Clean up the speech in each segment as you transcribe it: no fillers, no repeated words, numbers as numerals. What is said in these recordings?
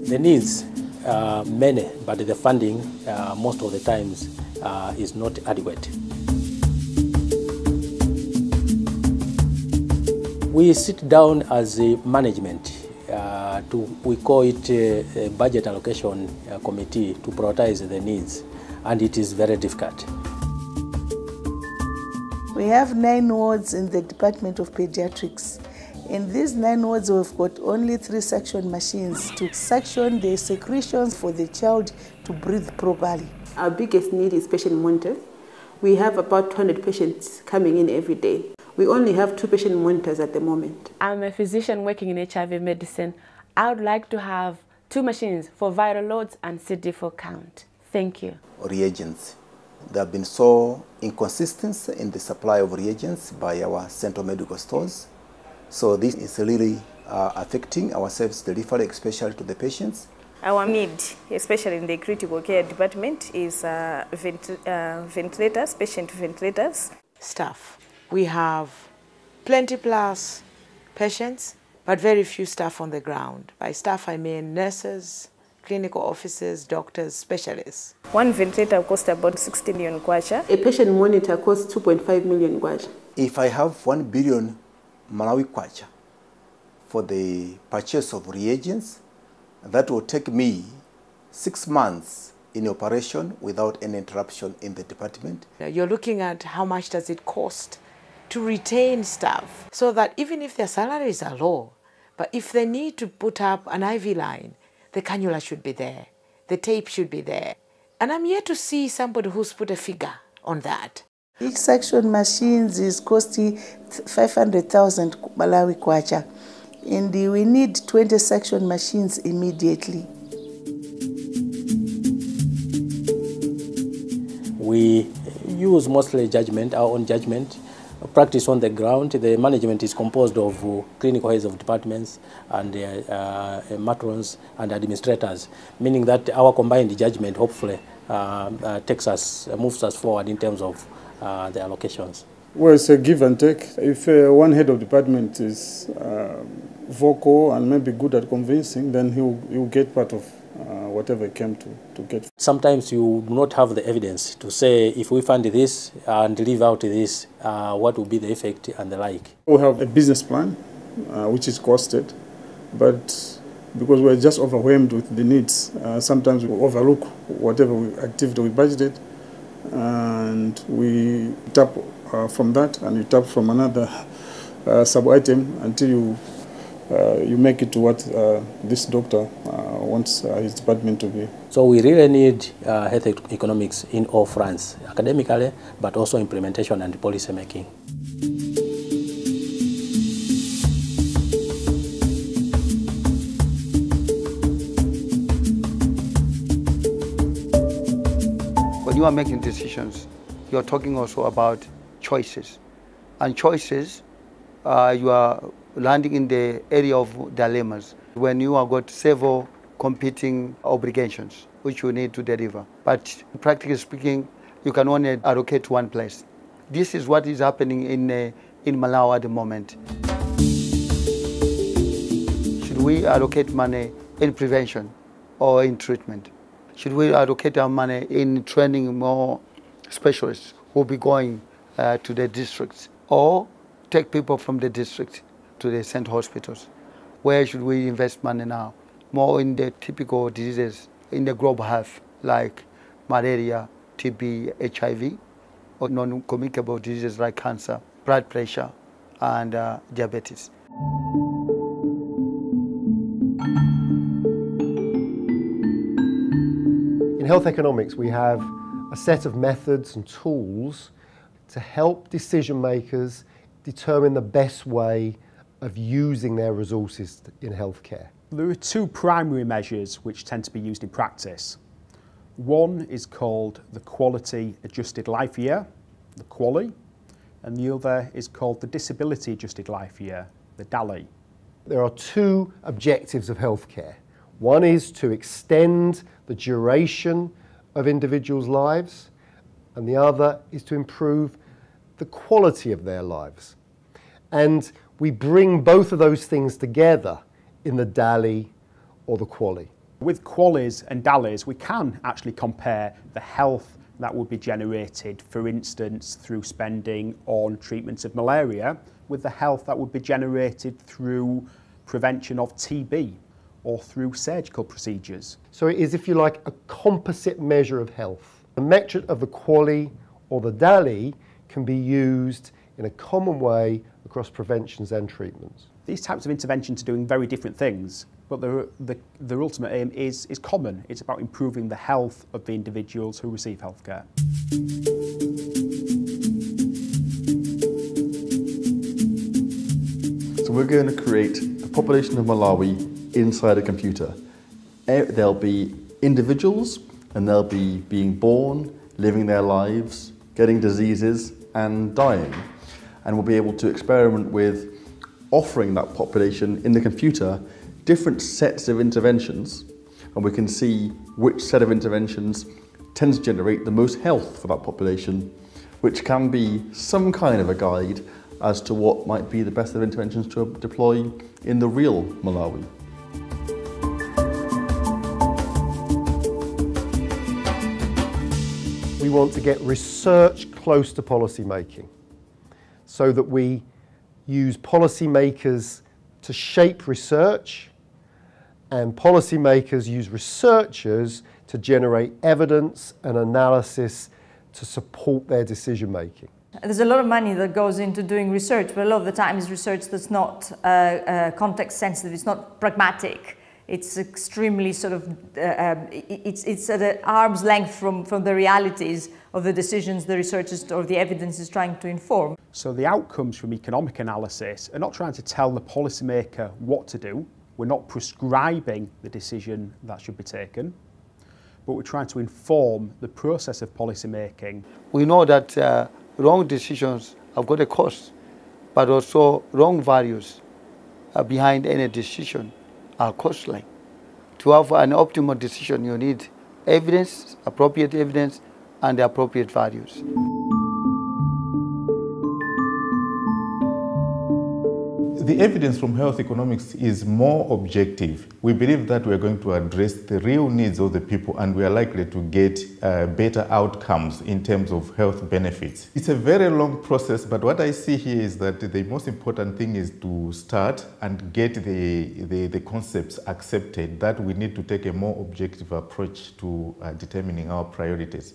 The needs are many, but the funding most of the times is not adequate. We sit down as a management we call it a budget allocation committee to prioritize the needs, and it is very difficult. We have 9 wards in the Department of Pediatrics. In these 9 wards, we've got only 3 suction machines to suction the secretions for the child to breathe properly. Our biggest need is patient monitors. We have about 200 patients coming in every day. We only have 2 patient monitors at the moment. I'm a physician working in HIV medicine. I would like to have 2 machines for viral loads and CD4 count. Thank you. Reagents. There have been so inconsistency in the supply of reagents by our central medical stores. So this is really affecting our service delivery, especially to the patients. Our need, especially in the critical care department, is ventilators, patient ventilators. Staff. We have plenty plus patients, but very few staff on the ground. By staff, I mean nurses, clinical officers, doctors, specialists. 1 ventilator costs about 60 million kwacha. A patient monitor costs 2.5 million kwacha. If I have 1 billion Malawi kwacha for the purchase of reagents, that will take me 6 months in operation without any interruption in the department. You're looking at how much does it cost to retain staff, so that even if their salaries are low, but if they need to put up an IV line, the cannula should be there, the tape should be there. And I'm yet to see somebody who's put a figure on that. Each suction machines is costing 500,000 Malawi kwacha, and we need 20 suction machines immediately. We use mostly judgment, our own judgment. Practice on the ground. The management is composed of clinical heads of departments and matrons and administrators, meaning that our combined judgment hopefully moves us forward in terms of the allocations. Well, it's a give and take. If one head of department is vocal and maybe good at convincing, then he'll get part of whatever he came to get. Sometimes you do not have the evidence to say, if we fund this and leave out this, what will be the effect and the like. We have a business plan, which is costed, but because we're just overwhelmed with the needs, sometimes we overlook whatever activity we budgeted, and we tap from that, and you tap from another sub-item until you make it to what this doctor wants his department to be. So we really need health economics in all fronts, academically, but also implementation and policy making. When you are making decisions, you are talking also about choices. And choices, you are landing in the area of dilemmas when you have got several competing obligations which you need to deliver. But practically speaking, you can only allocate one place. This is what is happening in Malawi at the moment. Should we allocate money in prevention or in treatment? Should we allocate our money in training more specialists who will be going to the districts, or take people from the district to the center hospitals? Where should we invest money now? More in the typical diseases in the global health, like malaria, TB, HIV, or non-communicable diseases like cancer, blood pressure, and diabetes. In health economics, we have a set of methods and tools to help decision makers determine the best way of using their resources in healthcare. There are 2 primary measures which tend to be used in practice. One is called the Quality Adjusted Life Year, the QALY, and the other is called the Disability Adjusted Life Year, the DALY. There are 2 objectives of healthcare. One is to extend the duration of individuals' lives, and the other is to improve the quality of their lives. And we bring both of those things together in the DALI or the QALY. With QALYs and DALIs, we can actually compare the health that would be generated, for instance, through spending on treatments of malaria, with the health that would be generated through prevention of TB or through surgical procedures. So it is, if you like, a composite measure of health. The metric of the QALY or the DALI can be used in a common way across preventions and treatments. These types of interventions are doing very different things, but their ultimate aim is common. It's about improving the health of the individuals who receive healthcare. So we're going to create a population of Malawi inside a computer. There'll be individuals, and they'll be being born, living their lives, getting diseases and dying. And we'll be able to experiment with offering that population in the computer different sets of interventions, and we can see which set of interventions tends to generate the most health for that population, which can be some kind of a guide as to what might be the best of interventions to deploy in the real Malawi. We want to get research close to policy making so that we use policymakers to shape research, and policymakers use researchers to generate evidence and analysis to support their decision making. There's a lot of money that goes into doing research, but a lot of the time is research that's not context sensitive, it's not pragmatic. It's extremely sort of, it's at an arm's length from the realities of the decisions the researchers or the evidence is trying to inform. So the outcomes from economic analysis are not trying to tell the policymaker what to do. We're not prescribing the decision that should be taken, but we're trying to inform the process of policy making. We know that wrong decisions have got a cost, but also wrong values behind any decision are costly. To have an optimal decision, you need evidence, appropriate evidence, and the appropriate values. The evidence from health economics is more objective. We believe that we're going to address the real needs of the people, and we are likely to get better outcomes in terms of health benefits. It's a very long process, but what I see here is that the most important thing is to start and get the concepts accepted, that we need to take a more objective approach to determining our priorities.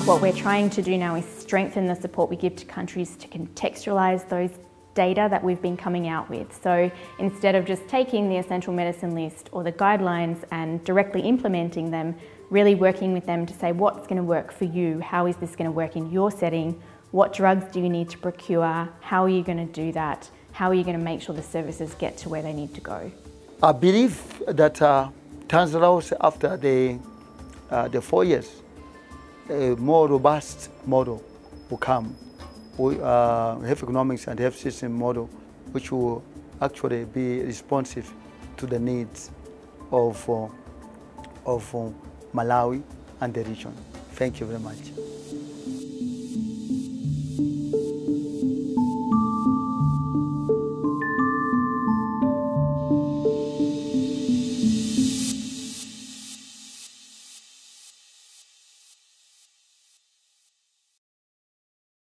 What we're trying to do now is strengthen the support we give to countries to contextualise those data that we've been coming out with. So instead of just taking the essential medicine list or the guidelines and directly implementing them, really working with them to say what's going to work for you, how is this going to work in your setting, what drugs do you need to procure, how are you going to do that, how are you going to make sure the services get to where they need to go. I believe that Thanzi la Onse, after the 4 years, a more robust model will come, health economics and health system model, which will actually be responsive to the needs of Malawi and the region. Thank you very much.